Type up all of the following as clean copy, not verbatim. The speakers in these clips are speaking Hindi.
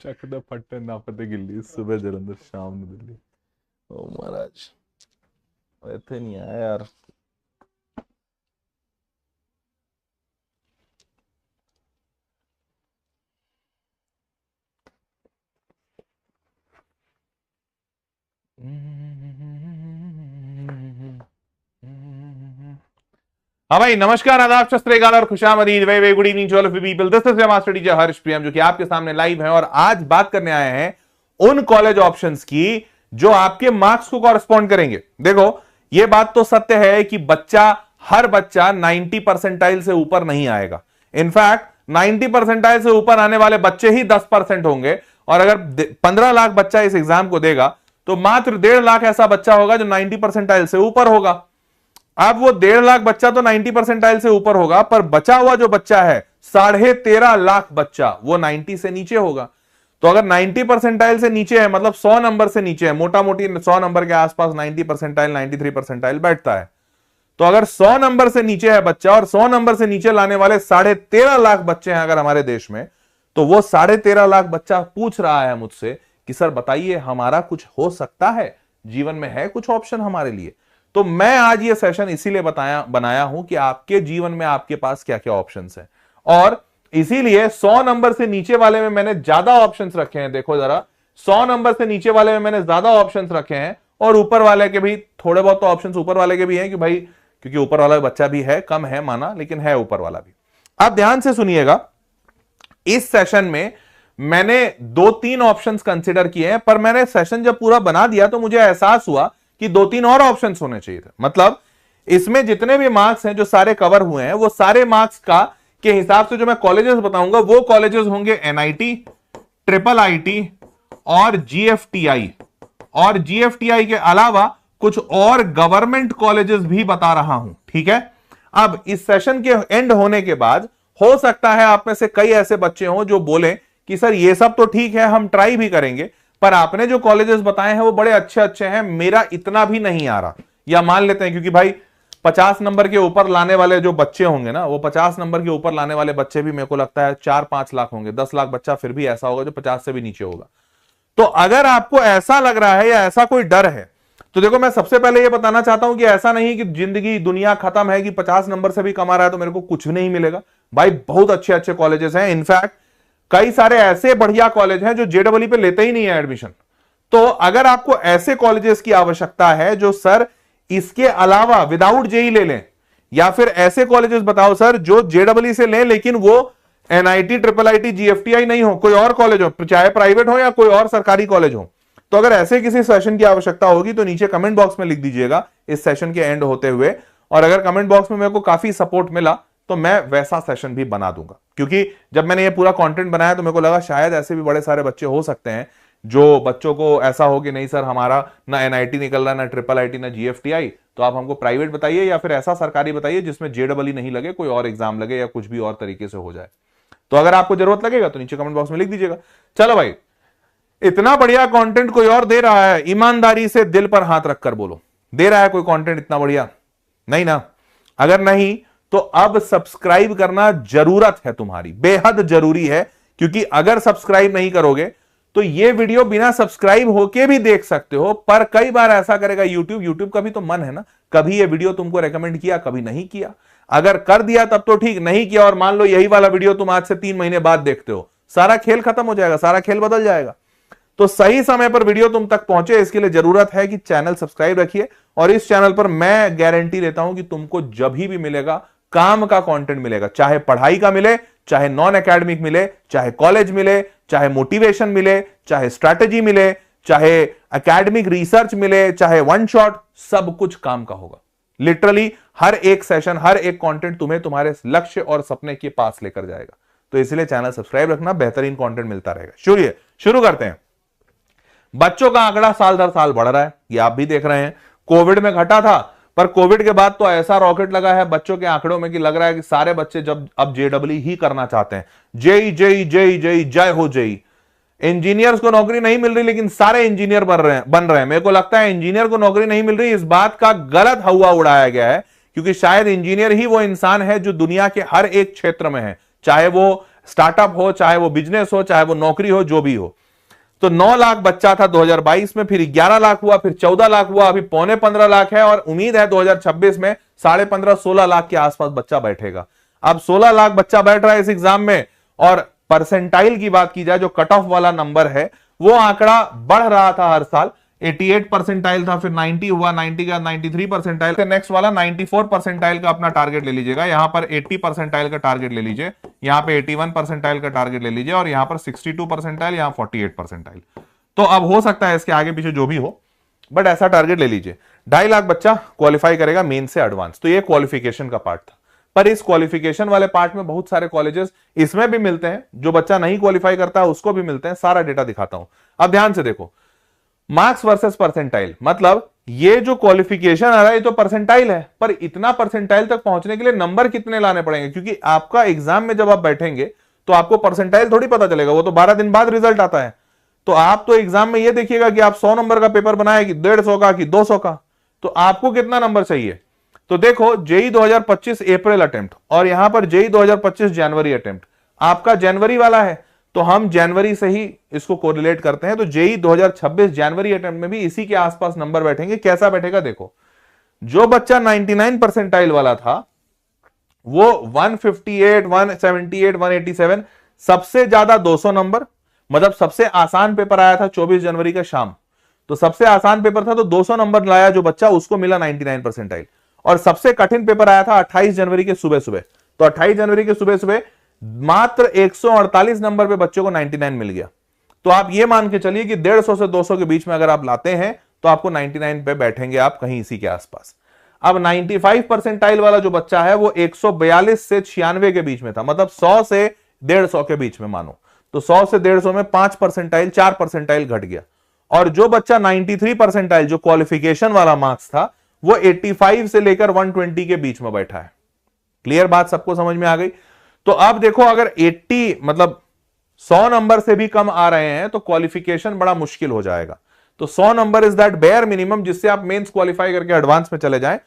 चक दे फट्टे ना पते गिल्ली, सुबह जलंधर शाम ਨੂੰ ਦਿੱਲੀ। ओ महाराज ਇੱਥੇ ਨਹੀਂ ਆਇਆ यार। हाँ भाई, नमस्कार, आदाब, सत श्री अकाल और खुशामदीद, वे वे good evening to all of you people. This is your master teacher Harsh Priyam, जो कि आपके सामने लाइव है और आज बात करने आए हैं उन कॉलेज ऑप्शंस की जो आपके मार्क्स को कॉरेस्पॉन्ड करेंगे। देखो, यह बात तो सत्य है कि हर बच्चा 90 परसेंटाइल से ऊपर नहीं आएगा। इनफैक्ट 90 परसेंटाइल से ऊपर आने वाले बच्चे ही 10% होंगे, और अगर 15 लाख बच्चा इस एग्जाम को देगा तो मात्र 1.5 लाख ऐसा बच्चा होगा जो 90 परसेंटाइल से ऊपर होगा। अब वो 1.5 लाख बच्चा तो 90 परसेंटाइल से ऊपर होगा, पर बचा हुआ जो बच्चा है 13.5 लाख बच्चा, वो 90 से नीचे होगा। तो अगर 90 परसेंटाइल से नीचे है, मतलब 100 नंबर से नीचे है, मोटा मोटी 100 नंबर के आसपास 90 परसेंटाइल 93 परसेंटाइल बैठता है। तो अगर 100 नंबर से नीचे है बच्चा और 100 नंबर से नीचे लाने वाले 13.5 लाख बच्चे हैं अगर हमारे देश में, तो वो 13.5 लाख बच्चा पूछ रहा है मुझसे कि सर बताइए, हमारा कुछ हो सकता है जीवन में, है कुछ ऑप्शन हमारे लिए? तो मैं आज ये सेशन इसीलिए बनाया हूं कि आपके जीवन में आपके पास क्या क्या ऑप्शंस हैं, और इसीलिए 100 नंबर से नीचे वाले में मैंने ज्यादा ऑप्शंस रखे हैं। देखो जरा, 100 नंबर से नीचे वाले में मैंने ज्यादा ऑप्शंस रखे हैं, और ऊपर वाले के भी थोड़े बहुत तो ऑप्शंस ऊपर वाले के भी हैं कि भाई, क्योंकि ऊपर वाला बच्चा भी है, कम है माना, लेकिन है ऊपर वाला भी। आप ध्यान से सुनिएगा, इस सेशन में मैंने 2-3 ऑप्शंस कंसिडर किए हैं, पर मैंने सेशन जब पूरा बना दिया तो मुझे एहसास हुआ कि 2-3 और ऑप्शंस होने चाहिए थे। मतलब इसमें जितने भी मार्क्स हैं जो सारे कवर हुए हैं, वो सारे मार्क्स का के हिसाब से जो मैं कॉलेजेस बताऊंगा वो कॉलेजेस होंगे एनआईटी, ट्रिपल आईटी और जीएफटीआई, और जीएफटीआई के अलावा कुछ और गवर्नमेंट कॉलेजेस भी बता रहा हूं। ठीक है, अब इस सेशन के एंड होने के बाद हो सकता है आप में से कई ऐसे बच्चे हों जो बोले कि सर ये सब तो ठीक है, हम ट्राई भी करेंगे, पर आपने जो कॉलेजेस बताए हैं वो बड़े अच्छे अच्छे हैं, मेरा इतना भी नहीं आ रहा। या मान लेते हैं, क्योंकि भाई 50 नंबर के ऊपर लाने वाले जो बच्चे होंगे ना, वो 50 नंबर के ऊपर लाने वाले बच्चे भी मेरे को लगता है 4-5 लाख होंगे। 10 लाख बच्चा फिर भी ऐसा होगा जो 50 से भी नीचे होगा। तो अगर आपको ऐसा लग रहा है या ऐसा कोई डर है, तो देखो, मैं सबसे पहले ये बताना चाहता हूं कि ऐसा नहीं कि जिंदगी दुनिया खत्म है कि 50 नंबर से भी कमा रहा है तो मेरे को कुछ नहीं मिलेगा। भाई बहुत अच्छे अच्छे कॉलेजेस हैं, इनफैक्ट कई सारे ऐसे बढ़िया कॉलेज हैं जो जेडब्ल्यू पे लेते ही नहीं है एडमिशन। तो अगर आपको ऐसे कॉलेजेस की आवश्यकता है जो सर इसके अलावा विदाउट जेई ले लें, या फिर ऐसे कॉलेजेस बताओ सर जो जेडब्ल्यू से लें लेकिन वो एनआईटी, ट्रिपल आईटी, जीएफटीआई नहीं हो, कोई और कॉलेज हो, चाहे प्राइवेट हो या कोई और सरकारी कॉलेज हो, तो अगर ऐसे किसी सेशन की आवश्यकता होगी तो नीचे कमेंट बॉक्स में लिख दीजिएगा इस सेशन के एंड होते हुए। और अगर कमेंट बॉक्स में मेरे को काफी सपोर्ट मिला तो मैं वैसा सेशन भी बना दूंगा, क्योंकि जब मैंने ये पूरा कंटेंट बनाया तो मेरे को लगा शायद ऐसे भी बड़े सारे बच्चे हो सकते हैं जो बच्चों को ऐसा हो कि नहीं सर, हमारा ना एनआईटी निकल रहा, ना ट्रिपल आईटी, ना जीएफटीआई, तो आप हमको प्राइवेट बताइए या फिर ऐसा सरकारी बताइए जिसमें जेडब्ल्यू नहीं लगे, कोई और एग्जाम लगे या कुछ भी और तरीके से हो जाए। तो अगर आपको जरूरत लगेगा तो नीचे कमेंट बॉक्स में लिख दीजिएगा। चलो भाई, इतना बढ़िया कंटेंट कोई और दे रहा है, ईमानदारी से दिल पर हाथ रखकर बोलो, दे रहा है कोई कंटेंट इतना बढ़िया? नहीं ना? अगर नहीं तो अब सब्सक्राइब करना जरूरत है तुम्हारी, बेहद जरूरी है, क्योंकि अगर सब्सक्राइब नहीं करोगे तो ये वीडियो बिना सब्सक्राइब होके भी देख सकते हो, पर कई बार ऐसा करेगा यूट्यूब का भी तो मन है ना, कभी ये वीडियो तुमको रेकमेंड किया, कभी नहीं किया। अगर कर दिया तब तो ठीक, नहीं किया और मान लो यही वाला वीडियो तुम आज से 3 महीने बाद देखते हो, सारा खेल खत्म हो जाएगा, सारा खेल बदल जाएगा। तो सही समय पर वीडियो तुम तक पहुंचे, इसके लिए जरूरत है कि चैनल सब्सक्राइब रखिए, और इस चैनल पर मैं गारंटी देता हूं कि तुमको जब भी मिलेगा काम का कंटेंट मिलेगा, चाहे पढ़ाई का मिले, चाहे नॉन एकेडमिक मिले, चाहे कॉलेज मिले, चाहे मोटिवेशन मिले, चाहे स्ट्रैटेजी मिले, चाहे एकेडमिक रिसर्च मिले, चाहे वन शॉट, सब कुछ काम का होगा। लिटरली हर एक सेशन, हर एक कंटेंट तुम्हें तुम्हारे लक्ष्य और सपने के पास लेकर जाएगा। तो इसलिए चैनल सब्सक्राइब रखना, बेहतरीन कंटेंट मिलता रहेगा। शुरू करते हैं। बच्चों का आंकड़ा साल दर साल बढ़ रहा है, ये आप भी देख रहे हैं। कोविड में घटा था, पर कोविड के बाद तो ऐसा रॉकेट लगा है बच्चों के आंकड़ों में कि लग रहा है कि सारे बच्चे जब अब जेडब्ल्यू ही करना चाहते हैं। जेई जेई जेई जेई जय हो जेई। इंजीनियर्स को नौकरी नहीं मिल रही, लेकिन सारे इंजीनियर बन रहे हैं। मेरे को लगता है इंजीनियर को नौकरी नहीं मिल रही, इस बात का गलत हवा उड़ाया गया है, क्योंकि शायद इंजीनियर ही वो इंसान है जो दुनिया के हर एक क्षेत्र में है, चाहे वो स्टार्टअप हो, चाहे वो बिजनेस हो, चाहे वो नौकरी हो, जो भी हो। तो 9 लाख बच्चा था 2022 में, फिर 11 लाख हुआ, फिर 14 लाख हुआ, अभी पौने 15 लाख है और उम्मीद है 2026 में 15.5-16 लाख के आसपास बच्चा बैठेगा। अब 16 लाख बच्चा बैठ रहा है इस एग्जाम में, और परसेंटाइल की बात की जाए, जो कट ऑफ वाला नंबर है, वो आंकड़ा बढ़ रहा था हर साल। 88 परसेंटाइल था, फिर 90 हुआ, 90 का 93 परसेंटाइल, नेक्स्ट वाला 94 परसेंटाइल का अपना टारगेट ले लीजिएगा, यहां पर 80 परसेंटाइल का टारगेट ले लीजिए, यहां पे 81 परसेंटाइल का टारगेट ले लीजिए, और यहां पर 62 परसेंटाइल, यहां 48 परसेंटाइल। तो अब हो सकता है इसके आगे पीछे जो भी हो, बट ऐसा टारगेट ले लीजिए। 2.5 लाख बच्चा क्वालिफाई करेगा मेन से एडवांस। तो ये क्वालिफिकेशन का पार्ट था, पर इस क्वालिफिकेशन वाले पार्ट में बहुत सारे कॉलेजेस इसमें भी मिलते हैं, जो बच्चा नहीं क्वालिफाई करता है उसको भी मिलते हैं। सारा डेटा दिखाता हूं, अब ध्यान से देखो। मार्क्स वर्सेस परसेंटाइल, मतलब ये जो क्वालिफिकेशन आ रहा है ये तो परसेंटाइल है, पर इतना परसेंटाइल तक पहुंचने के लिए नंबर कितने लाने पड़ेंगे, क्योंकि आपका एग्जाम में जब आप बैठेंगे तो आपको परसेंटाइल थोड़ी पता चलेगा, वो तो 12 दिन बाद रिजल्ट आता है। तो आप तो एग्जाम में ये देखिएगा कि आप 100 नंबर का पेपर बनाए कि 150 का कि 200 का, तो आपको कितना नंबर चाहिए। तो देखो, जेई 2025 अप्रैल अटेम्प्ट और यहां पर जेई 2025 जनवरी अटेम्प्ट, आपका जनवरी वाला है तो हम जनवरी से ही इसको कोरिलेट करते हैं। तो जेई 2026 जनवरी अटेम्प्ट में भी इसी के आसपास नंबर बैठेंगे। कैसा बैठेगा देखो, जो बच्चा 99 परसेंटाइल वाला था वो 158, 178, 187, सबसे ज्यादा 200 नंबर, मतलब सबसे आसान पेपर आया था 24 जनवरी का शाम, तो सबसे आसान पेपर था तो 200 नंबर लाया जो बच्चा, उसको मिला 99 परसेंटाइल। और सबसे कठिन पेपर आया था 28 जनवरी के सुबह सुबह, तो 28 जनवरी के सुबह सुबह मात्र 148 नंबर पे बच्चों को 99 मिल गया। तो आप ये मान के चलिए कि 150 से 200 के बीच में अगर आप लाते हैं तो आपको 99 पे बैठेंगे आप कहीं इसी के आसपास। अब 95 परसेंटाइल वाला जो बच्चा है वो 142 से 96 के बीच में था, मतलब 100 से 150 के बीच में मानो, तो 100 से 150 में 5 परसेंटाइल, 4 परसेंटाइल घट गया। और जो बच्चा 93 परसेंटाइल जो क्वालिफिकेशन वाला मार्क्स था वो 85 से लेकर 120 के बीच में बैठा है। क्लियर बात सबको समझ में आ गई। तो अब देखो, अगर 80 मतलब 100 नंबर से भी कम आ रहे हैं तो क्वालिफिकेशन बड़ा मुश्किल हो जाएगा। तो 100 number is that bare minimum जिससे आप मेंस क्वालिफाई करके एडवांस में चले जाएं,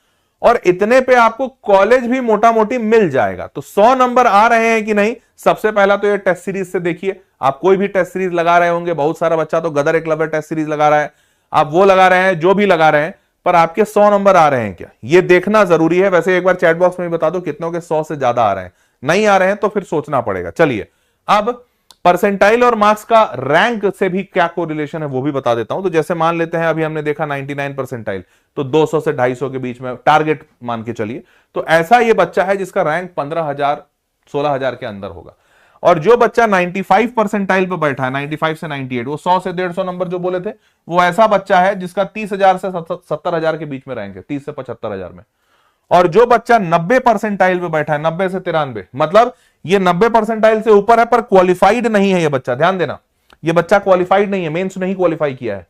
और इतने पे आपको कॉलेज भी मोटा मोटी मिल जाएगा। तो 100 नंबर आ रहे हैं कि नहीं, सबसे पहला तो ये टेस्ट सीरीज से देखिए। आप कोई भी टेस्ट सीरीज लगा रहे होंगे, बहुत सारा बच्चा तो गदर एकलव्य टेस्ट सीरीज लगा रहा है, आप वो लगा रहे हैं, जो भी लगा रहे हैं, पर आपके 100 नंबर आ रहे हैं क्या, ये देखना जरूरी है। वैसे एक बार चैट बॉक्स में बता दो कितनों के 100 से ज्यादा आ रहे हैं, नहीं आ रहे हैं तो फिर सोचना पड़ेगा। चलिए, अब परसेंटाइल और मार्क्स का रैंक से भी क्या कोरिलेशन है वो भी बता देता हूं। तो जैसे मान लेते हैं अभी हमने देखा 99 परसेंटाइल, तो 200 से 250 के बीच में टारगेट मान के चलिए। तो ऐसा ये बच्चा है जिसका रैंक 15,000 16,000 के अंदर होगा। और जो बच्चा 95 परसेंटाइल पे बैठा है, 95 से 98, वो 100 से 150 नंबर जो बोले थे, वो ऐसा बच्चा है जिसका 30,000 से 70,000 के बीच में रैंक है, 30 से 75,000 में। और जो बच्चा 90 परसेंटाइल पे बैठा है, 90 से 93, मतलब ये 90 परसेंटाइल से ऊपर है पर क्वालिफाइड नहीं है ये बच्चा, ध्यान देना, ये बच्चा क्वालिफाइड नहीं है, मेंस नहीं क्वालिफाई किया है।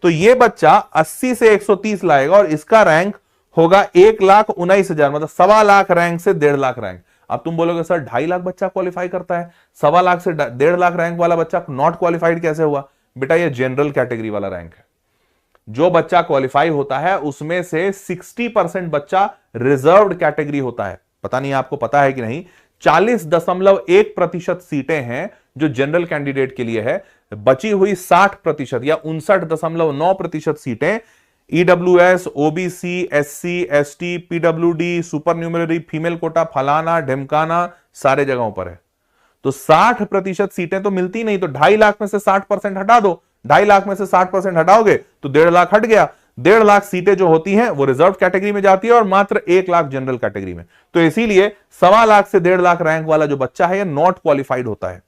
तो ये बच्चा 80 से 130 लाएगा और इसका रैंक होगा 1,19,000, मतलब 1.25 लाख रैंक से 1.5 लाख रैंक। अब तुम बोलोगे सर 2.5 लाख बच्चा क्वालिफाई करता है, 1.25 लाख से 1.5 लाख रैंक वाला बच्चा नॉट क्वालिफाइड कैसे हुआ? बेटा ये जनरल कैटेगरी वाला रैंक है। जो बच्चा क्वालिफाई होता है उसमें से 60% बच्चा रिजर्व्ड कैटेगरी होता है। पता नहीं आपको पता है कि नहीं, 40.1% सीटें हैं जो जनरल कैंडिडेट के लिए है, बची हुई 60% या 59.9% सीटें EWS, OBC, SC, ST, PWD, supernumerary, female quota, फलाना ढिमकाना सारे जगहों पर है। तो 60% सीटें तो मिलती नहीं, तो 2.5 लाख में से 60% हटा दो, 2.5 लाख में से 60% हटाओगे तो 1.5 लाख हट गया। 1.5 लाख सीटें जो होती हैं वो रिजर्व कैटेगरी में जाती है और मात्र 1 लाख जनरल कैटेगरी में। तो इसीलिए 1.25 लाख से 1.5 लाख रैंक वाला जो बच्चा है ये नॉट क्वालिफाइड होता है।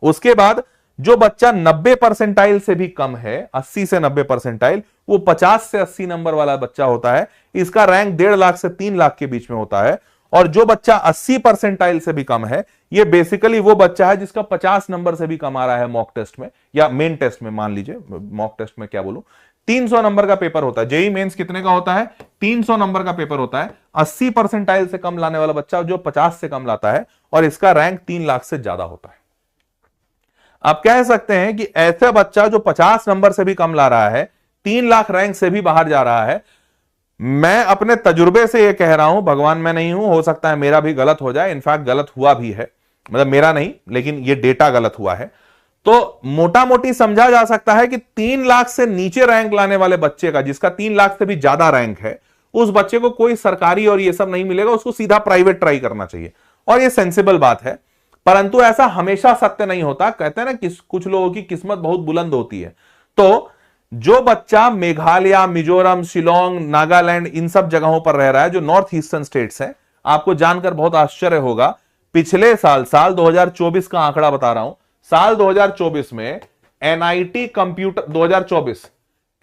उसके बाद जो बच्चा 90 परसेंटाइल से भी कम है, 80 से 90 परसेंटाइल, वो 50 से 80 नंबर वाला बच्चा होता है, इसका रैंक 1.5 लाख से 3 लाख के बीच में होता है। और जो बच्चा 80 परसेंटाइल से भी कम है, ये बेसिकली वो बच्चा है जिसका 50 नंबर से भी कम आ रहा है मॉक टेस्ट में या मेन टेस्ट में, मान लीजिए मॉक टेस्ट में क्या बोलूं, 300 नंबर का पेपर होता है। जेई मेंस कितने का होता है? 300 नंबर का पेपर होता है। 80 परसेंटाइल से कम लाने वाला बच्चा जो 50 से कम लाता है और इसका रैंक 3 लाख से ज्यादा होता है। आप कह सकते हैं कि ऐसा बच्चा जो 50 नंबर से भी कम ला रहा है, 3 लाख रैंक से भी बाहर जा रहा है। मैं अपने तजुर्बे से यह कह रहा हूं, भगवान मैं नहीं हूं, हो सकता है मेरा भी गलत हो जाए, इनफैक्ट गलत हुआ भी है। मतलब मेरा नहीं, लेकिन ये डेटा गलत हुआ है। तो मोटा मोटी समझा जा सकता है कि 3 लाख से नीचे रैंक लाने वाले बच्चे का, जिसका 3 लाख से भी ज्यादा रैंक है, उस बच्चे को कोई सरकारी और ये सब नहीं मिलेगा, उसको सीधा प्राइवेट ट्राई करना चाहिए। और ये सेंसिबल बात है, परंतु ऐसा हमेशा सत्य नहीं होता। कहते हैं ना कि कुछ लोगों की किस्मत बहुत बुलंद होती है। तो जो बच्चा मेघालय, मिजोरम, शिलोंग, नागालैंड, इन सब जगहों पर रह रहा है, जो नॉर्थ ईस्टर्न स्टेट्स है, आपको जानकर बहुत आश्चर्य होगा, पिछले साल 2024 का आंकड़ा बता रहा हूं, साल 2024 में NIT computer 2024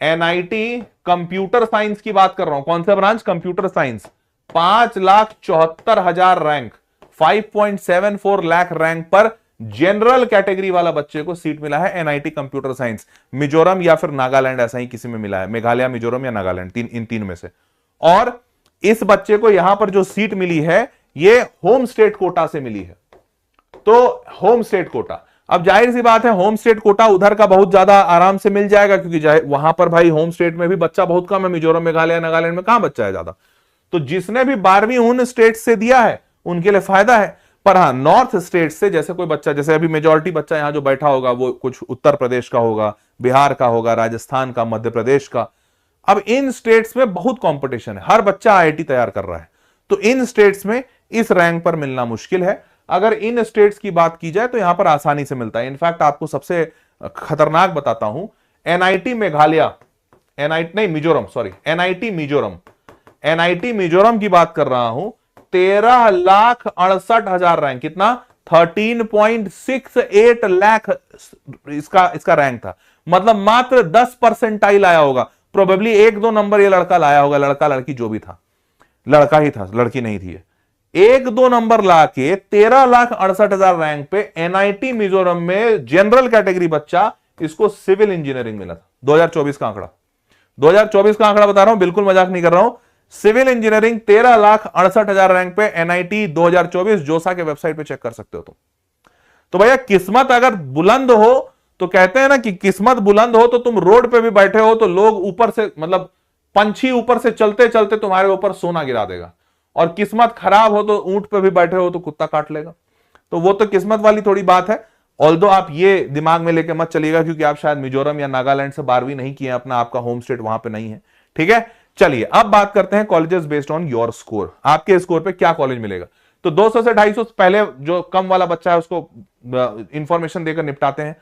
NIT computer science की बात कर रहा हूं, कौन सा branch? Computer science. 5,74,000 rank, 5.74 lakh rank पर जनरल कैटेगरी वाला बच्चे को सीट मिला है एनआईटी कंप्यूटर साइंस। मिजोरम या फिर नागालैंड, ऐसा ही किसी में मिला है, मेघालय, मिजोरम या नागालैंड, इन तीन में से। और इस बच्चे को यहां पर जो सीट मिली है, ये होम स्टेट कोटा से मिली है। तो होम स्टेट कोटा, अब जाहिर सी बात है, होम स्टेट कोटा उधर का बहुत ज्यादा आराम से मिल जाएगा, क्योंकि वहां पर भाई होम स्टेट में भी बच्चा बहुत कम है, मिजोरम, मेघालय, नागालैंड में कहां बच्चा है ज्यादा। तो जिसने भी 12वीं उन स्टेट से दिया है उनके लिए फायदा है। पर हाँ, नॉर्थ स्टेट से जैसे कोई बच्चा, जैसे अभी मेजोरिटी बच्चा यहां जो बैठा होगा वो कुछ उत्तर प्रदेश का होगा, बिहार का होगा, राजस्थान का, मध्य प्रदेश का। अब इन स्टेट्स में बहुत कंपटीशन है, हर बच्चा आईआईटी तैयार कर रहा है, तो इन स्टेट्स में इस रैंक पर मिलना मुश्किल है। अगर इन स्टेट्स की बात की जाए तो यहां पर आसानी से मिलता है। इनफैक्ट आपको सबसे खतरनाक बताता हूं, एनआईटी मेघालय, एनआईटी नहीं मिजोरम, सॉरी, एनआईटी मिजोरम की बात कर रहा हूं, 13,68,000 रैंक, कितना? 13.68 लाख इसका रैंक था। मतलब मात्र 10 परसेंटाइल आया होगा, प्रोबेबली 1-2 नंबर ये लड़का लाया होगा, लड़का लड़की जो भी था, लड़का ही था, लड़की नहीं थी। 1-2 नंबर लाके 13,68,000 रैंक पे एनआईटी मिजोरम में जनरल कैटेगरी बच्चा, इसको सिविल इंजीनियरिंग मिला था। 2024 का आंकड़ा, 2024 का आंकड़ा बता रहा हूं, बिल्कुल मजाक नहीं कर रहा हूं। सिविल इंजीनियरिंग 13,68,000 रैंक पे एनआईटी 2024, जोसा के वेबसाइट पे चेक कर सकते हो तुम। तो भैया किस्मत अगर बुलंद हो, तो कहते हैं ना कि किस्मत बुलंद हो तो तुम रोड पे भी बैठे हो तो लोग ऊपर से, मतलब पंछी ऊपर से चलते चलते तुम्हारे ऊपर सोना गिरा देगा, और किस्मत खराब हो तो ऊंट पे भी बैठे हो तो कुत्ता काट लेगा। तो वो तो किस्मत वाली थोड़ी बात है। ऑल्दो आप ये दिमाग में लेके मत चलिएगा क्योंकि आप शायद मिजोरम या नागालैंड से 12वीं नहीं किए, अपना आपका होम स्टेट वहां पे नहीं है, ठीक है। चलिए अब बात करते हैं colleges based on your score, आपके स्कोर पे क्या कॉलेज मिलेगा। तो 200 से 250 पहले जो कम वाला बच्चा है उसको इंफॉर्मेशन देकर निपटाते हैं।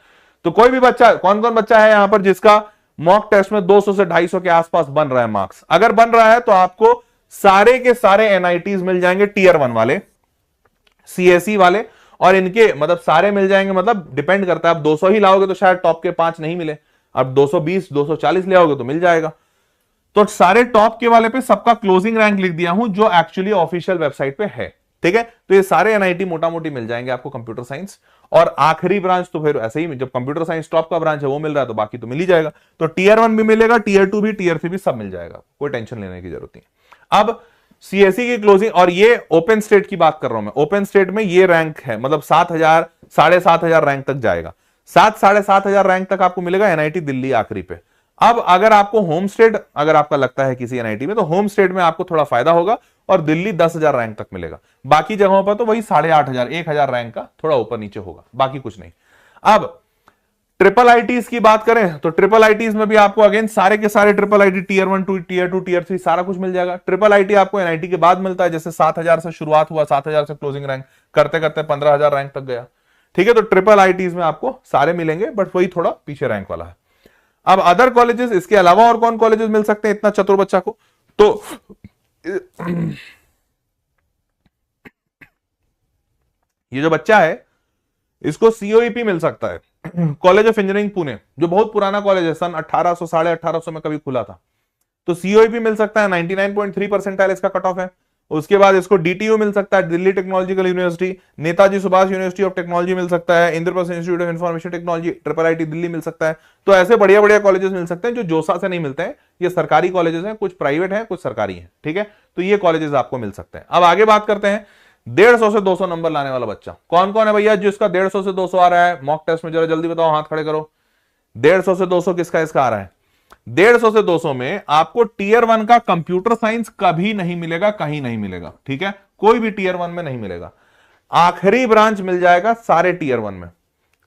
तो कोई भी बच्चा, कौन कौन बच्चा है यहां पर जिसका मॉक टेस्ट में 200 से 250 के आसपास बन रहा है मार्क्स? अगर बन रहा है तो आपको सारे के सारे एनआईटीज मिल जाएंगे, टीयर 1 वाले, सीएसई वाले, और इनके मतलब सारे मिल जाएंगे। मतलब डिपेंड करता है, आप 200 ही लाओगे तो शायद टॉप के 5 नहीं मिले, अब 220 240 ले आओगे तो मिल जाएगा। तो सारे टॉप के वाले पे सबका क्लोजिंग रैंक लिख दिया हूं जो एक्चुअली ऑफिशियल वेबसाइट पे है, ठीक है। तो ये सारे एनआईटी मोटा मोटी मिल जाएंगे आपको कंप्यूटर साइंस। और आखिरी ब्रांच तो फिर ऐसे ही, जब कंप्यूटर साइंस टॉप का ब्रांच है वो मिल रहा है तो बाकी तो मिल ही जाएगा। तो टीयर 1 भी मिलेगा, टीयर 2 भी, टीयर 3 भी, सब मिल जाएगा, कोई टेंशन लेने की जरूरत नहीं। अब सीएसई की क्लोजिंग, और ये ओपन स्टेट की बात कर रहा हूं मैं, ओपन स्टेट में ये रैंक है, मतलब 7,000 7,500 रैंक तक जाएगा, 7,500 रैंक तक आपको मिलेगा एनआईटी दिल्ली आखिरी पे। अब अगर आपको होम स्टेट, अगर आपका लगता है किसी एनआईटी में, तो होम स्टेट में आपको थोड़ा फायदा होगा और दिल्ली 10,000 रैंक तक मिलेगा। बाकी जगहों पर तो वही 8,500 1,000 रैंक का थोड़ा ऊपर नीचे होगा, बाकी कुछ नहीं। अब ट्रिपल आईटीज की बात करें तो ट्रिपल आईटीज में भी आपको अगेन सारे के सारे triple IT tier 1 tier 2 tier 3 सारा कुछ मिल जाएगा। ट्रिपल आईटी आपको एनआईटी के बाद मिलता है, जैसे 7,000 से शुरुआत हुआ, 7,000 से क्लोजिंग रैंक करते करते 15,000 रैंक तक गया, ठीक है। तो ट्रिपल आईटीज में आपको सारे मिलेंगे, बट वही थोड़ा पीछे रैंक वाला है। अब अदर कॉलेजेस, इसके अलावा और कौन कॉलेजेस मिल सकते हैं इतना चतुर बच्चा को? तो ये जो बच्चा है इसको सीओईपी मिल सकता है, कॉलेज ऑफ इंजीनियरिंग पुणे, जो बहुत पुराना कॉलेज है, सन 1800 1850 में कभी खुला था। तो सीओईपी मिल सकता है, 99.3 परसेंटाइल इसका कट ऑफ है। उसके बाद इसको डीटीयू मिल सकता है, Delhi Technological University, Netaji Subhash University of Technology मिल सकता है, Indraprastha Institute of Information Technology, triple IT Delhi मिल सकता है। तो ऐसे बढ़िया बढ़िया कॉलेजेस मिल सकते हैं जो जोसा से नहीं मिलते हैं। ये सरकारी कॉलेजेस हैं, कुछ प्राइवेट हैं, कुछ सरकारी हैं, ठीक है। तो ये कॉलेजेस आपको मिल सकते हैं। अब आगे बात करते हैं 150 से 200 नंबर लाने वाला बच्चा कौन कौन है भैया जिसका 150 से 200 आ रहा है मॉक टेस्ट में? जरा जल्दी बताओ, हाथ खड़े करो। 150 से 200 किसका इसका आ रहा है? 150 से 200 में आपको टीयर 1 का कंप्यूटर साइंस कभी नहीं मिलेगा, कहीं नहीं मिलेगा, ठीक है। कोई भी टीयर 1 में नहीं मिलेगा। आखिरी ब्रांच मिल जाएगा सारे टीयर 1 में।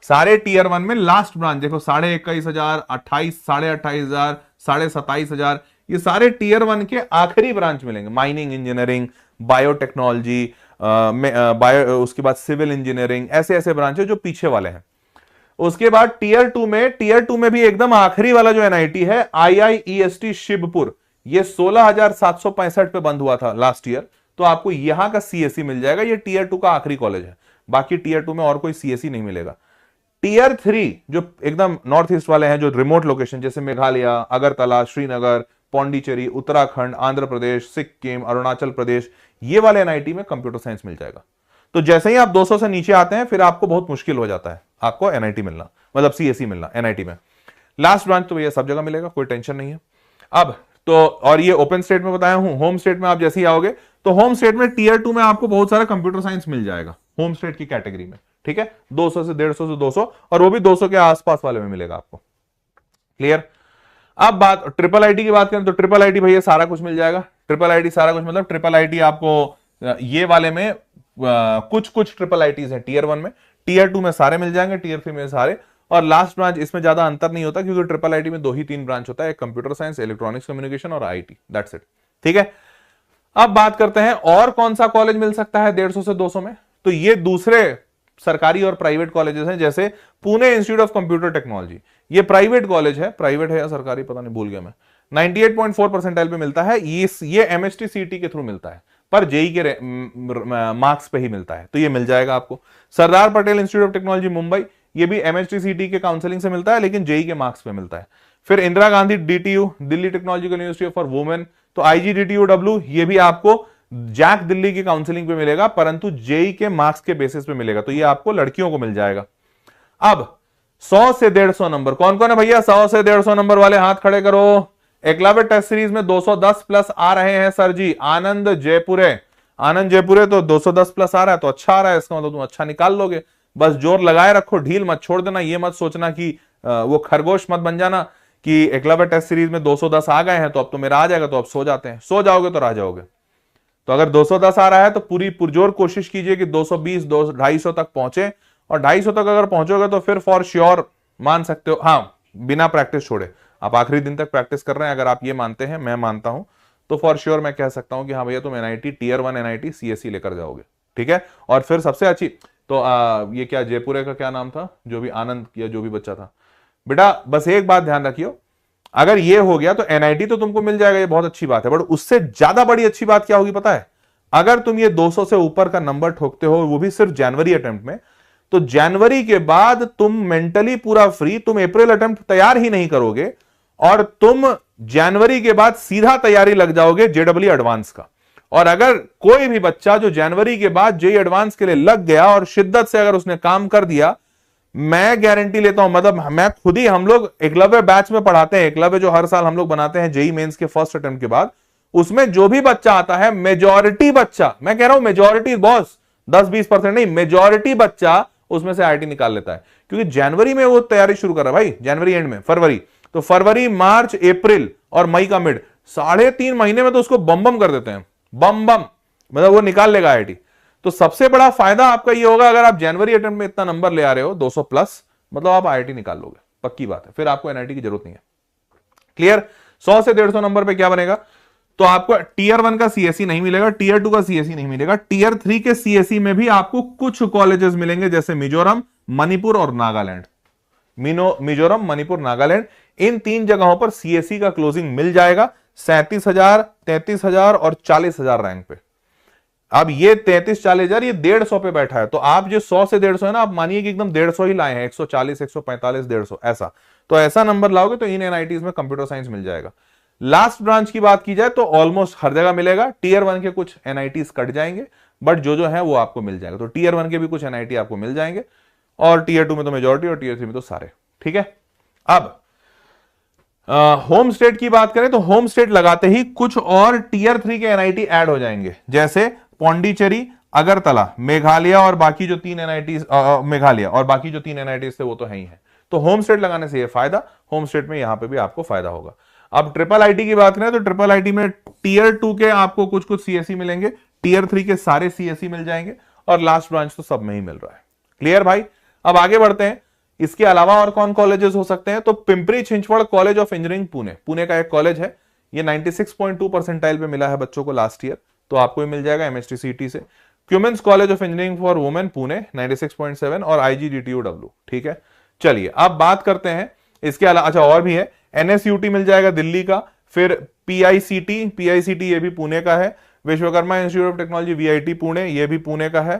सारे टीयर 1 में लास्ट ब्रांच देखो 21,500, 28, 28,500, 27,500, ये सारे टीयर 1 के आखिरी ब्रांच मिलेंगे। माइनिंग इंजीनियरिंग, बायोटेक्नोलॉजी, उसके बाद सिविल इंजीनियरिंग, ऐसे ऐसे ब्रांच है जो पीछे वाले हैं। उसके बाद टीयर टू में भी एकदम आखिरी वाला जो एनआईटी है IIEST शिवपुर, ये 16,765 पे बंद हुआ था लास्ट ईयर, तो आपको यहां का सीएसई मिल जाएगा। ये टीयर 2 का आखिरी कॉलेज है, बाकी टीयर 2 में और कोई सीएसई नहीं मिलेगा। टीयर 3 जो एकदम नॉर्थ ईस्ट वाले हैं, जो रिमोट लोकेशन जैसे मेघालय, अगरतला, श्रीनगर, पौंडीचेरी, उत्तराखंड, आंध्र प्रदेश, सिक्किम, अरुणाचल प्रदेश, ये वाले एनआईटी में कंप्यूटर साइंस मिल जाएगा। तो जैसे ही आप 200 से नीचे आते हैं फिर आपको बहुत मुश्किल हो जाता है आपको एनआईटी मिलना, मतलब सीएसई मिलना एनआईटी में। लास्ट ब्रांच तो भैया सब जगह मिलेगा, कोई टेंशन नहीं है। अब तो और ये ओपन स्टेट में बताया हूं, होम स्टेट में आप जैसे ही आओगे तो होम स्टेट में टीयर 2 में आपको बहुत सारा कंप्यूटर साइंस मिल जाएगा होम स्टेट की कैटेगरी में, ठीक है। 200 से 150 से 200, और वो भी 200 के आसपास वाले में मिलेगा आपको। क्लियर। अब बात ट्रिपल आईटी की बात करें तो ट्रिपल आईटी भैया सारा कुछ मिल जाएगा। ट्रिपल आईटी सारा कुछ मतलब ट्रिपल आईटी आपको ये वाले में कुछ कुछ ट्रिपल आईटीज है टीयर 1 में, टीयर 2 में सारे मिल जाएंगे, टीयर 3 में सारे, और लास्ट ब्रांच इसमें ज्यादा अंतर नहीं होता क्योंकि ट्रिपल आईटी में 2 ही 3 ब्रांच होता है, एक कंप्यूटर साइंस, इलेक्ट्रॉनिक्स कम्युनिकेशन और आईटी, दैट्स इट, ठीक है। अब बात करते हैं और कौन सा कॉलेज मिल सकता है 150 से 200 में। तो ये दूसरे सरकारी और प्राइवेट कॉलेजेस हैं, जैसे Pune institute of computer technology, ये प्राइवेट कॉलेज है, प्राइवेट है या सरकारी पता नहीं, भूल गया मैं। 98.4 परसेंटाइल पे मिलता है, ये MST CET के थ्रू मिलता है, पर जेई के मार्क्स पे ही मिलता है, तो ये मिल जाएगा आपको। Sardar Patel Institute of Technology Mumbai, ये भी MST CET के काउंसलिंग से मिलता है लेकिन जेई के मार्क्स पे मिलता है। फिर Indira Gandhi DTU, Delhi Technological university for women, तो IGDTUW, ये भी आपको जैक दिल्ली की काउंसलिंग पे मिलेगा परंतु जेई के मार्क्स के बेसिस पे मिलेगा, तो ये आपको लड़कियों को मिल जाएगा। अब 100 से 150 नंबर कौन कौन है भैया? 100 से 150 नंबर वाले हाथ खड़े करो। एकलव्य टेस्ट सीरीज में 210 प्लस आ रहे हैं सर जी। आनंद जयपुरे, आनंद जयपुरे तो 210 प्लस आ रहा है, तो अच्छा आ रहा है, इसका मतलब तुम अच्छा निकाल लोगे। बस जोर लगाए रखो, ढील मत छोड़ देना, ये मत सोचना कि वो खरगोश मत बन जाना कि एकलव्य टेस्ट सीरीज में 210 आ गए हैं तो अब तो मेरा आ जाएगा, तो अब सो जाते हैं, सो जाओगे तो रह जाओगे। तो अगर 210 आ रहा है तो पूरी पुरजोर कोशिश कीजिए कि 220, 250 तक पहुंचे, और 250 तक अगर पहुंचोगे तो फिर फॉर श्योर मान सकते हो, हाँ बिना प्रैक्टिस छोड़े, आप आखिरी दिन तक प्रैक्टिस कर रहे हैं, अगर आप ये मानते हैं, मैं मानता हूं, तो फॉर श्योर मैं कह सकता हूं कि हाँ भैया तुम एनआईटी टीयर 1 एनआईटी सीएसई लेकर जाओगे, ठीक है। और फिर सबसे अच्छी तो ये क्या जयपुरे का क्या नाम था, जो भी आनंद या जो भी बच्चा था, बेटा बस एक बात ध्यान रखियो, अगर ये हो गया तो एनआईटी तो तुमको मिल जाएगा, ये बहुत अच्छी बात है, बट उससे ज्यादा बड़ी अच्छी बात क्या होगी पता है? अगर तुम ये 200 से ऊपर का नंबर ठोकते हो, वो भी सिर्फ जनवरी अटेम्प्ट में, तो जनवरी के बाद तुम मेंटली पूरा फ्री, तुम अप्रैल अटेम्प्ट तैयार ही नहीं करोगे और तुम जनवरी के बाद सीधा तैयारी लग जाओगे जेडब्ल्यू एडवांस का। और अगर कोई भी बच्चा जो जनवरी के बाद जेई एडवांस के लिए लग गया और शिद्दत से अगर उसने काम कर दिया, मैं गारंटी लेता हूं, मतलब मैं खुद ही, हम लोग एकलव्य बैच में पढ़ाते हैं, एकलव्य जो हर साल हम लोग बनाते हैं जेई मेंस के फर्स्ट अटेम्प्ट के बाद, उसमें जो भी बच्चा आता है, मेजॉरिटी बच्चा, मैं कह रहा हूं मेजॉरिटी बॉस, 10-20% नहीं, मेजॉरिटी बच्चा उसमें से आईटी निकाल लेता है, क्योंकि जनवरी में वो तैयारी शुरू कर रहा है भाई, जनवरी एंड में, फरवरी, तो फरवरी, मार्च, अप्रैल और मई का मिड, 3.5 महीने में तो उसको बम बम कर देते हैं, बम बम, मतलब वो निकाल लेगा आईटी। तो सबसे बड़ा फायदा आपका ये होगा, अगर आप जनवरी अटेम्प्ट में इतना नंबर ले आ रहे हो 200 प्लस, मतलब आप आईआईटी निकाल लोगे, पक्की बात है, फिर आपको एनआईटी की जरूरत नहीं है। क्लियर। 100 से 150 नंबर पे क्या बनेगा? तो आपको टीयर 1 का सीएसई नहीं मिलेगा, टीयर 2 का सीएसई नहीं मिलेगा, टीयर 3 के सीएसई में भी आपको कुछ कॉलेजेस मिलेंगे, जैसे मिजोरम, मणिपुर और नागालैंड। मिजोरम, मणिपुर, नागालैंड, इन 3 जगहों पर सीएसई का क्लोजिंग मिल जाएगा 37,000, 33,000 और 40,000 रैंक पे। अब ये 33-40,000 ये 150 पे बैठा है, तो आप जो 100 से 150 है ना, आप मानिए कि एकदम 150 ही लाए हैं, 140, 145, 150 ऐसा, तो ऐसा नंबर लाओगे तो इन एनआईटीज में कंप्यूटर साइंस मिल जाएगा। लास्ट ब्रांच की बात की जाए तो ऑलमोस्ट हर जगह मिलेगा, टीयर 1 के कुछ एनआईटीज कट जाएंगे, बट जो है वो आपको मिल जाएगा, तो टीयर 1 के भी कुछ एनआईटी आपको मिल जाएंगे, और टीयर 2 में तो मेजॉरिटी और टीयर 3 में तो सारे, ठीक है। अब होम स्टेट की बात करें तो होम स्टेट लगाते ही कुछ और टीयर 3 के एनआईटी ऐड हो जाएंगे, जैसे पौंडीचेरी, अगरतला, मेघालय और बाकी जो 3 एनआईटी, मेघालय और बाकी जो 3 एनआईटी थे वो तो है ही है। तो होम स्टेट लगाने से ये फायदा, होम स्टेट में यहां पे भी आपको फायदा होगा। अब ट्रिपल आईटी की बात करें तो ट्रिपल आईटी में टीयर 2 के आपको कुछ कुछ सीएसई मिलेंगे, टीयर 3 के सारे सीएसई मिल जाएंगे, और लास्ट ब्रांच तो सब में ही मिल रहा है। क्लियर भाई? अब आगे बढ़ते हैं। इसके अलावा और कौन कॉलेजेस हो सकते हैं? तो Pimpri Chinchwad college of Engineering Pune, Pune का एक कॉलेज है। ये 96.2 परसेंटाइल पे मिला है बच्चों को लास्ट ईयर, तो आपको भी मिल जाएगा MSTCT से। Cummins college of engineering for women Pune 96.7 और IGDTUW। ठीक है, चलिए अब बात करते हैं इसके अलावा। अच्छा और भी है, NSUT मिल जाएगा दिल्ली का, फिर PICT ये भी पुणे का है, Vishwakarma institute of technology VIT Pune ये भी पुणे का है,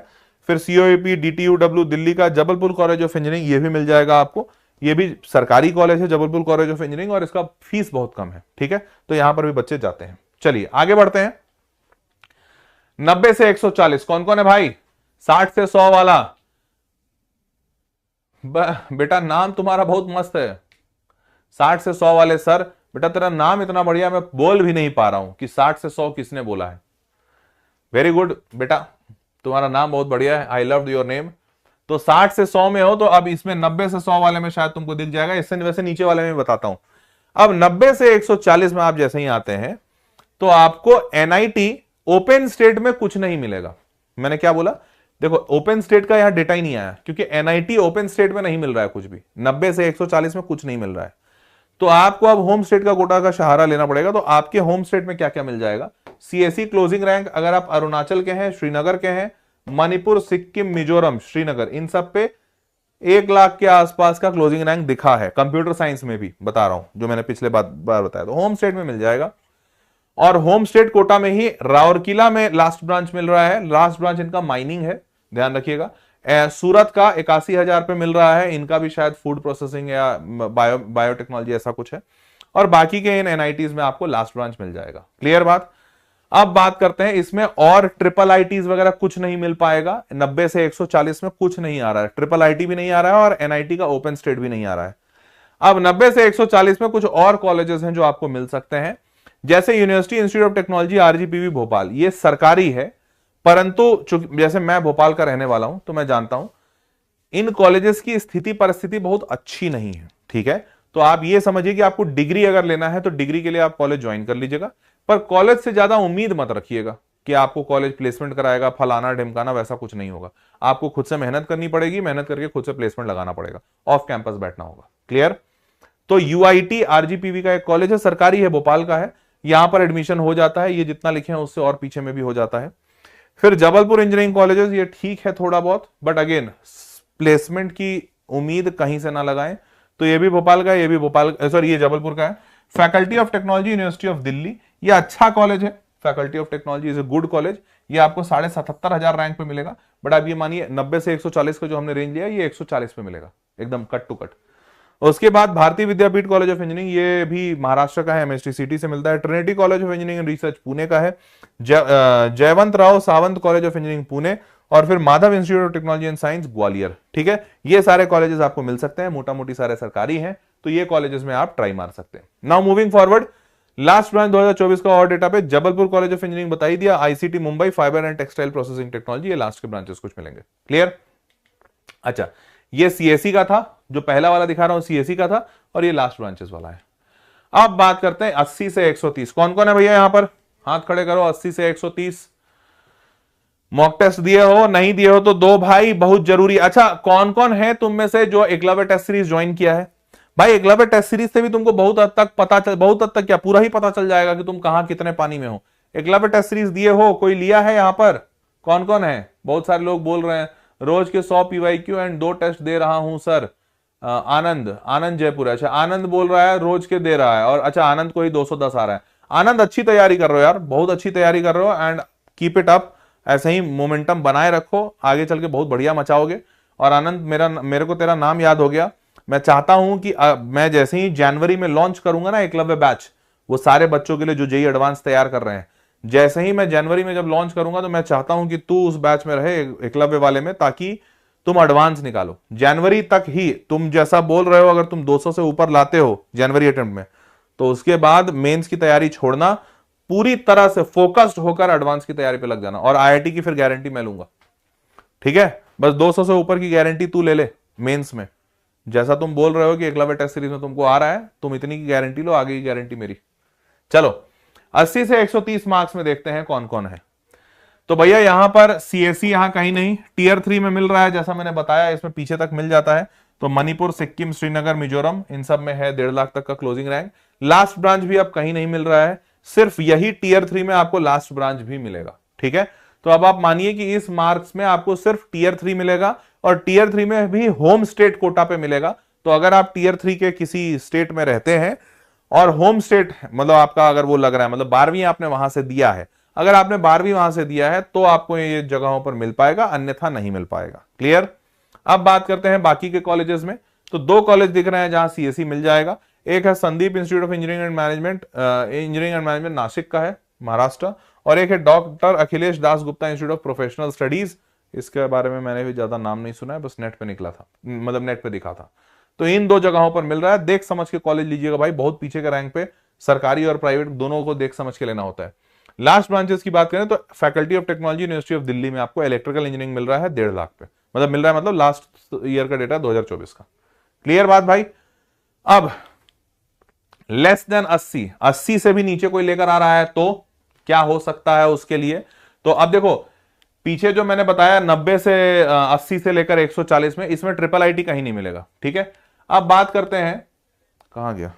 फिर COEP DTUW दिल्ली का, जबलपुर कॉलेज ऑफ इंजीनियरिंग ये भी मिल जाएगा आपको, ये भी सरकारी कॉलेज है जबलपुर कॉलेज ऑफ इंजीनियरिंग, और इसका फीस बहुत कम है। ठीक है, तो यहां पर भी बच्चे जाते हैं। चलिए आगे बढ़ते हैं। 90 से 140 कौन कौन है भाई? 60 से 100 वाला बेटा नाम तुम्हारा बहुत मस्त है। 60 से 100 वाले सर, बेटा तेरा नाम इतना बढ़िया मैं बोल भी नहीं पा रहा हूं कि 60 से 100 किसने बोला है। वेरी गुड बेटा, तुम्हारा नाम बहुत बढ़िया है, आई लव योर नेम। तो 60 से 100 में हो, तो अब इसमें 90 से 100 वाले में शायद तुमको दिख जाएगा, इससे वैसे नीचे वाले में बताता हूं। अब 90 से 140 में आप जैसे ही आते हैं तो आपको NIT ओपन स्टेट में कुछ नहीं मिलेगा। मैंने क्या बोला? देखो ओपन स्टेट का यहां डेटा ही नहीं आया, क्योंकि NIT ओपन स्टेट में नहीं मिल रहा है कुछ भी। 90 से 140 में कुछ नहीं मिल रहा है, तो आपको अब होम स्टेट का कोटा का सहारा लेना पड़ेगा। तो आपके होम स्टेट में क्या क्या मिल जाएगा? CSE क्लोजिंग रैंक अगर आप अरुणाचल के हैं, श्रीनगर के हैं, मणिपुर, सिक्किम, मिजोरम, श्रीनगर, इन सब पे 1 लाख के आसपास का क्लोजिंग रैंक दिखा है। कंप्यूटर साइंस में भी बता रहा हूं, जो मैंने पिछले बार बताया, तो होम स्टेट में मिल जाएगा। और होम स्टेट कोटा में ही राउरकेला में लास्ट ब्रांच मिल रहा है। लास्ट ब्रांच इनका माइनिंग है, ध्यान रखिएगा। सूरत का 81,000 पे मिल रहा है, इनका भी शायद फूड प्रोसेसिंग या बायोटेक्नोलॉजी ऐसा कुछ है। और बाकी के इन NITs में आपको लास्ट ब्रांच मिल जाएगा। क्लियर बात? अब बात करते हैं इसमें, और ट्रिपल ITs वगैरह कुछ नहीं मिल पाएगा। 90 से 140 में कुछ नहीं आ रहा है, ट्रिपल IT भी नहीं आ रहा है और NIT का ओपन स्टेट भी नहीं आ रहा है। अब 90 से 140 में कुछ और कॉलेजेस हैं जो आपको मिल सकते हैं, जैसे university institute of technology RGPV Bhopal, ये सरकारी है, परंतु जैसे मैं भोपाल का रहने वाला हूं तो मैं जानता हूं इन कॉलेजेस की स्थिति परिस्थिति बहुत अच्छी नहीं है। ठीक है, तो आप ये समझिए कि आपको डिग्री अगर लेना है तो डिग्री के लिए आप कॉलेज ज्वाइन कर लीजिएगा, पर कॉलेज से ज्यादा उम्मीद मत रखिएगा कि आपको कॉलेज प्लेसमेंट कराएगा, फलाना ढिमकाना, वैसा कुछ नहीं होगा। आपको खुद से मेहनत करनी पड़ेगी, मेहनत करके खुद से प्लेसमेंट लगाना पड़ेगा, ऑफ कैंपस बैठना होगा। क्लियर? तो UIT RGPV का एक कॉलेज है, सरकारी है, भोपाल का है, यहां पर एडमिशन हो जाता है। ये जितना लिखे हैं उससे और पीछे में भी हो जाता है। फिर जबलपुर इंजीनियरिंग कॉलेजेस, ये ठीक है थोड़ा बहुत, बट अगेन प्लेसमेंट की उम्मीद कहीं से ना लगाएं। तो ये भी भोपाल का है, ये भी ये जबलपुर का है। Faculty of technology university of Delhi, ये अच्छा कॉलेज है। Faculty of technology is a good college, ये आपको 77,500 रैंक पे मिलेगा। बट अब ये मानिए 90 से 140 का जो हमने रेंज लिया, ये 140 पे मिलेगा, एकदम कट टू कट। उसके बाद भारतीय विद्यापीठ कॉलेज ऑफ इंजीनियरिंग, ये भी महाराष्ट्र का है, MSTCT से मिलता है। Trinity College of Engineering and Research Pune का है। Jaywant Rao Sawant College of Engineering Pune, और फिर Madhav Institute of Technology and Science Gwalior. ठीक है, ये सारे कॉलेजेस आपको मिल सकते हैं, मोटा मोटी सारे सरकारी हैं, तो ये कॉलेजेस में आप ट्राई मार सकते हैं। Now moving forward, last branch 2024 का और डेटा पे जबलपुर कॉलेज ऑफ इंजीनियरिंग बता ही दिया, ICT Mumbai fibre and textile processing technology, ये लास्ट के ब्रांचेस कुछ मिलेंगे। क्लियर? अच्छा, ये CSE का था, जो पहला वाला दिखा रहा हूं CSE का था, और ये लास्ट ब्रांचेस वाला है। अब बात करते हैं 80 से 130, कौन कौन है भैया यहां पर? हाथ खड़े करो। 80 से 130 मॉक टेस्ट दिए हो, नहीं दिए हो तो दो भाई, बहुत जरूरी। अच्छा, कौन कौन है तुम में से जो एकलव्य टेस्ट सीरीज ज्वाइन किया है? भाई एकलव्य टेस्ट सीरीज से भी तुमको बहुत हद तक क्या पूरा ही पता चल जाएगा कि तुम कहां कितने पानी में हो। एकलव्य टेस्ट सीरीज दिए हो, कोई लिया है यहां पर? कौन कौन है? बहुत सारे लोग बोल रहे हैं रोज के 100 PYQ एंड 2 टेस्ट दे रहा हूं सर। आनंद जयपुर, अच्छा आनंद बोल रहा है रोज के दे रहा है, और अच्छा आनंद को ही 210 आ रहा है। आनंद अच्छी तैयारी कर रहे हो यार, बहुत अच्छी तैयारी कर रहे हो, एंड कीप इट अप, ऐसे ही मोमेंटम बनाए रखो, आगे चल के बहुत बढ़िया मचाओगे। और आनंद, मेरे को तेरा नाम याद हो गया। मैं चाहता हूं कि मैं जैसे ही जनवरी में लॉन्च करूंगा ना एकलव्य बैच, वो सारे बच्चों के लिए जो JEE एडवांस तैयार कर रहे हैं, जैसे ही मैं जनवरी में जब लॉन्च करूंगा तो मैं चाहता हूं कि तू उस बैच में रहे, एकलव्य वाले में, ताकि तुम एडवांस निकालो। जनवरी तक ही तुम जैसा बोल रहे हो, अगर तुम 200 से ऊपर लाते हो जनवरी अटेम्प्ट में, तो उसके बाद मेंस की तैयारी छोड़ना, पूरी तरह से फोकस्ड होकर एडवांस की तैयारी पे लग जाना, और IIT की फिर गारंटी मैं लूंगा। ठीक है, बस 200 से ऊपर की गारंटी तू ले ले मेंस में। जैसा तुम बोल रहे हो कि एकलव्य टेस्ट सीरीज में तुमको आ रहा है, तुम इतनी की गारंटी लो, आगे की गारंटी मेरी। चलो 80 से 130 मार्क्स में देखते हैं कौन कौन है। तो भैया यहां पर सीएससी यहां कहीं नहीं, टीयर 3 में मिल रहा है, जैसा मैंने बताया इसमें पीछे तक मिल जाता है। तो मणिपुर, सिक्किम, श्रीनगर, मिजोरम, इन सब में है 1.5 लाख तक का क्लोजिंग रैंक। लास्ट ब्रांच भी अब कहीं नहीं मिल रहा है, सिर्फ यही टीयर 3 में आपको लास्ट ब्रांच भी मिलेगा। ठीक है, तो अब आप मानिए कि इस मार्क्स में आपको सिर्फ टीयर 3 मिलेगा, और टीयर 3 में भी होम स्टेट कोटा पे मिलेगा। तो अगर आप टीयर 3 के किसी स्टेट में रहते हैं और होम स्टेट मतलब आपका अगर वो लग रहा है, मतलब 12वीं आपने वहां से दिया है, अगर आपने 12वीं वहां से दिया है तो आपको ये जगहों पर मिल पाएगा, अन्यथा नहीं मिल पाएगा। क्लियर। अब बात करते हैं बाकी के कॉलेजेस में। तो 2 कॉलेज दिख रहे हैं जहां सीएससी मिल जाएगा। एक है Sandeep institute of Engineering and management, Nashik का है, महाराष्ट्र। और एक है doctor Akhilesh Das Gupta Institute of Professional studies. इसके बारे में मैंने भी ज्यादा नाम नहीं सुना है, बस नेट पे निकला था, मतलब नेट पे दिखा था। तो इन 2 जगहों पर मिल रहा है, देख समझ के कॉलेज लीजिएगा भाई, बहुत पीछे के रैंक पे, सरकारी और प्राइवेट दोनों को देख समझ के लेना होता है। लास्ट ब्रांचेस की बात करें तो faculty of technology, university of Delhi में आपको इलेक्ट्रिकल इंजीनियरिंग मिल रहा है 1.5 लाख पे, मतलब मिल रहा है, मतलब लास्ट ईयर का डेटा 2024 का। क्लियर बात भाई। अब लेस देन 80 से भी नीचे कोई लेकर आ रहा है तो क्या हो सकता है उसके लिए। तो अब देखो पीछे जो मैंने बताया 90 से 80 से लेकर 140 में, इसमें ट्रिपल आईटी कहीं नहीं मिलेगा। ठीक है, अब बात करते हैं, कहां गया,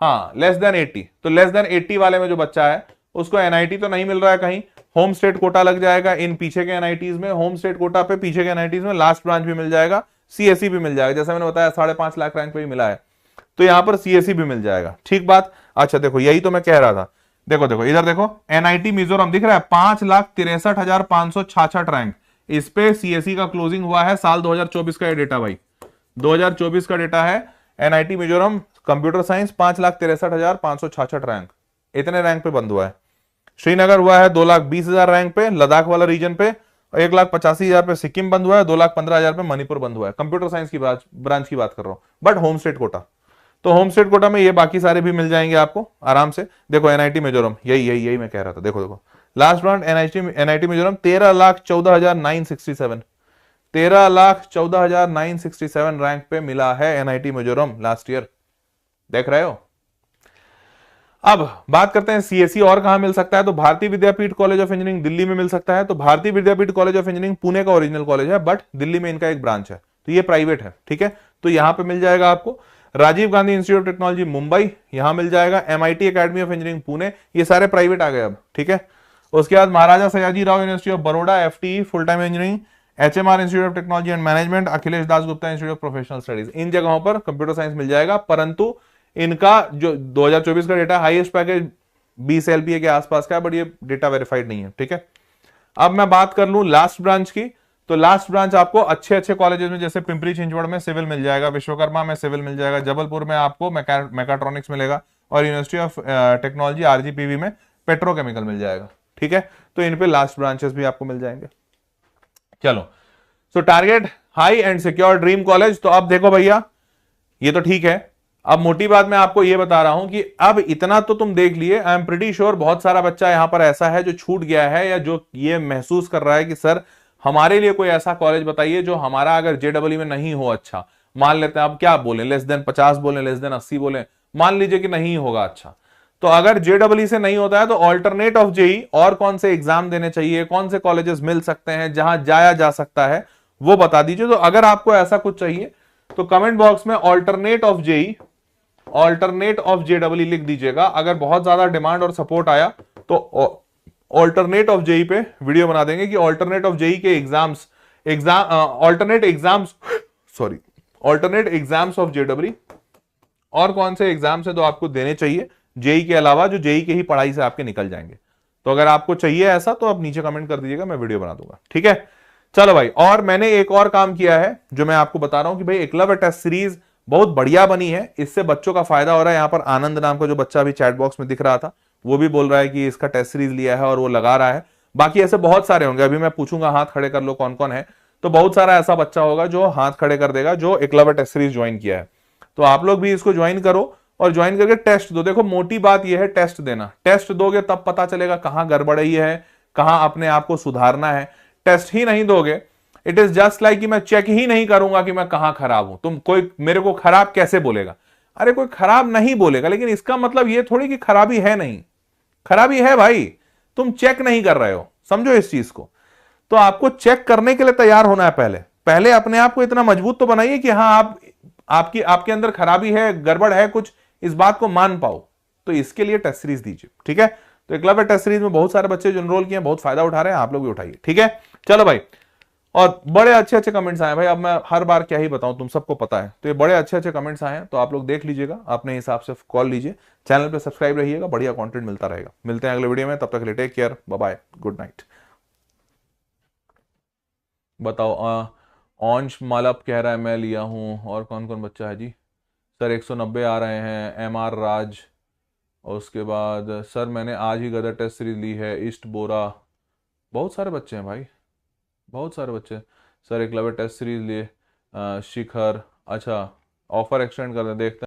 हाँ लेस देन 80। तो लेस देन 80 वाले में जो बच्चा है उसको एनआईटी तो नहीं मिल रहा है कहीं, होम स्टेट कोटा लग जाएगा इन पीछे के एनआईटीज में, होम स्टेट कोटा पे पीछे के एनआईटीज में लास्ट ब्रांच भी मिल जाएगा, सीएससी भी मिल जाएगा, जैसा मैंने बताया 5.5 लाख रैंक पे भी मिला है, तो यहां पर सीएससी भी मिल जाएगा। ठीक बात। अच्छा देखो यही तो मैं कह रहा था, देखो इधर देखो एनआईटी मिजोरम दिख रहा है 5,63,566 रैंक, इस पे सीएससी का क्लोजिंग हुआ है साल 2024 का ये डेटा भाई, 2024 का डेटा है। NIT Mizoram computer science 5,63,566 rank, इतने रैंक पे बंद हुआ है। श्रीनगर हुआ है 2,20,000 रैंक पे, लद्दाख वाला रीजन पे, 1,85,000 पे सिक्किम बंद हुआ है, 2,15,000 पे मणिपुर बंद हुआ है। कंप्यूटर साइंस की ब्रांच की बात कर रहा हूं, बट होम स्टेट कोटा, तो होम स्टेट कोटा में ये बाकी सारे भी मिल जाएंगे आपको आराम से। देखो एनआईटी मिजोरम, यही मैं कह रहा था, देखो last branch NIT Mizoram 13,14,967, 13,14,967 rank पे मिला है एनआईटी मिजोरम लास्ट ईयर, देख रहे हो। अब बात करते हैं सीएससी और कहां मिल सकता है। तो भारतीय विद्यापीठ कॉलेज ऑफ इंजीनियरिंग दिल्ली में मिल सकता है। तो भारतीय विद्यापीठ कॉलेज ऑफ इंजीनियरिंग पुणे का ओरिजिनल कॉलेज है, बट दिल्ली में इनका एक ब्रांच है, तो ये प्राइवेट है। ठीक है, तो यहां पे मिल जाएगा आपको। Rajiv Gandhi Institute of Technology Mumbai, यहां मिल जाएगा। MIT Academy of Engineering Pune, ये सारे प्राइवेट आ गए अब। ठीक है, उसके बाद Maharaja Sayaji Rao University of Baroda FTE full time engineering, HMR Institute of Technology and Management, Akhilesh Das Gupta Institute of Professional Studies, इन जगहों पर कंप्यूटर साइंस मिल जाएगा। परंतु इनका जो 2024 का डेटा हाईएस्ट पैकेज 20 एलपीए के आसपास का है, बट ये डेटा वेरीफाइड नहीं है। ठीक है, अब मैं बात कर लूं लास्ट ब्रांच की। तो लास्ट ब्रांच आपको अच्छे कॉलेजेस में, जैसे पिंपरी चिंचवड़ में सिविल मिल जाएगा, विश्वकर्मा में सिविल मिल जाएगा, जबलपुर में आपको मैकाट्रॉनिक्स मिलेगा, और यूनिवर्सिटी ऑफ टेक्नोलॉजी आरजीपीवी में पेट्रोकेमिकल मिल जाएगा। ठीक है, तो इन पे लास्ट ब्रांचेस भी आपको मिल जाएंगे। चलो, सो target high and secure dream college. तो अब देखो भैया ये तो ठीक है, अब मोटी बात मैं आपको ये बता रहा हूं कि अब इतना तो तुम देख लिए, आई एम प्रीटी श्योर बहुत सारा बच्चा यहां पर ऐसा है जो छूट गया है, या जो ये महसूस कर रहा है कि सर हमारे लिए कोई ऐसा कॉलेज बताइए जो हमारा अगर जेडब्ल्यू में नहीं हो अच्छा। मान लेते हैं, अब क्या बोले, लेस देन 50 बोले, लेस देन 80 बोले, मान लीजिए कि नहीं होगा अच्छा, तो अगर जेडब्ल्यू से नहीं होता है तो ऑल्टरनेट ऑफ जेई और कौन से एग्जाम देने चाहिए, कौन से कॉलेजेस मिल सकते हैं जहां जाया जा सकता है, वो बता दीजिए। तो अगर आपको ऐसा कुछ चाहिए तो कमेंट बॉक्स में alternate of JE, alternate of JW लिख दीजिएगा। अगर बहुत ज्यादा डिमांड और सपोर्ट आया तो ऑल्टरनेट ऑफ जेई पे वीडियो बना देंगे कि ऑल्टरनेट ऑफ जेई के ऑल्टरनेट एग्जाम्स ऑफ जेडब्ल्यू और कौन से एग्जाम्स है तो आपको देने चाहिए जेई के अलावा, जो जेई के ही पढ़ाई से आपके निकल जाएंगे। तो अगर आपको चाहिए ऐसा तो आप नीचे कमेंट कर दीजिएगा, मैं वीडियो बना दूंगा। ठीक है, चलो भाई। और मैंने एक और काम किया है जो मैं आपको बता रहा हूं कि भाई एकलव्य टेस्ट सीरीज बहुत बढ़िया बनी है, इससे बच्चों का फायदा हो रहा है। यहां पर आनंद नाम का जो बच्चा अभी चैट बॉक्स में दिख रहा था, वो भी बोल रहा है कि इसका टेस्ट सीरीज लिया है और वो लगा रहा है। बाकी ऐसे बहुत सारे होंगे, अभी मैं पूछूंगा हाथ खड़े कर लो कौन कौन है, तो बहुत सारा ऐसा बच्चा होगा जो हाथ खड़े कर देगा जो एकलव्य टेस्ट सीरीज ज्वाइन किया है। तो आप लोग भी इसको ज्वाइन करो और ज्वाइन करके टेस्ट दो। देखो मोटी बात यह है टेस्ट देना, टेस्ट दोगे तब पता चलेगा कहां गड़बड़ाई है, कहां अपने आप को सुधारना है। टेस्ट ही नहीं दोगे, इट इज जस्ट लाइक कि मैं चेक ही नहीं करूंगा कि मैं कहां खराब हूं। तुम कोई मेरे को खराब कैसे बोलेगा, अरे कोई खराब नहीं बोलेगा, लेकिन इसका मतलब ये थोड़ी कि खराबी है नहीं, खराबी है भाई, तुम चेक नहीं कर रहे हो। समझो इस चीज को। तो आपको चेक करने के लिए तैयार होना है। पहले पहले अपने आप को इतना मजबूत तो बनाइए कि हाँ आप आपके अंदर खराबी है, गड़बड़ है कुछ, इस बात को मान पाओ। तो इसके लिए टेस्ट सीरीज दीजिए, ठीक है। तो एकलव्य टेस्ट सीरीज में बहुत सारे बच्चे जो एनरोल किए हैं, बहुत फायदा उठा रहे हैं, आप लोग भी उठाइए, ठीक है। चलो भाई, और बड़े अच्छे अच्छे कमेंट्स आए भाई। अब मैं हर बार क्या ही बताऊं, तुम सबको पता है। तो ये बड़े अच्छे अच्छे कमेंट्स आए हैं, तो आप लोग देख लीजिएगा, अपने हिसाब से कॉल लीजिए। चैनल पे सब्सक्राइब रहिएगा, बढ़िया कंटेंट मिलता रहेगा। मिलते हैं अगले वीडियो में, तब तक के लिए take care, bye bye, good night. बताओ, अंश मालप कह रहा है मैं लिया हूं, और कौन कौन बच्चा है जी? सर 190 आ रहे हैं। MR राज, और उसके बाद सर मैंने आज ही गदर टेस्ट सीरीज ली है। ईस्ट बोरा, बहुत सारे बच्चे हैं भाई, बहुत सारे बच्चे। सर एकलव्य टेस्ट सीरीज लिए। शिखर, अच्छा ऑफर एक्सटेंड कर दें, देखते हैं।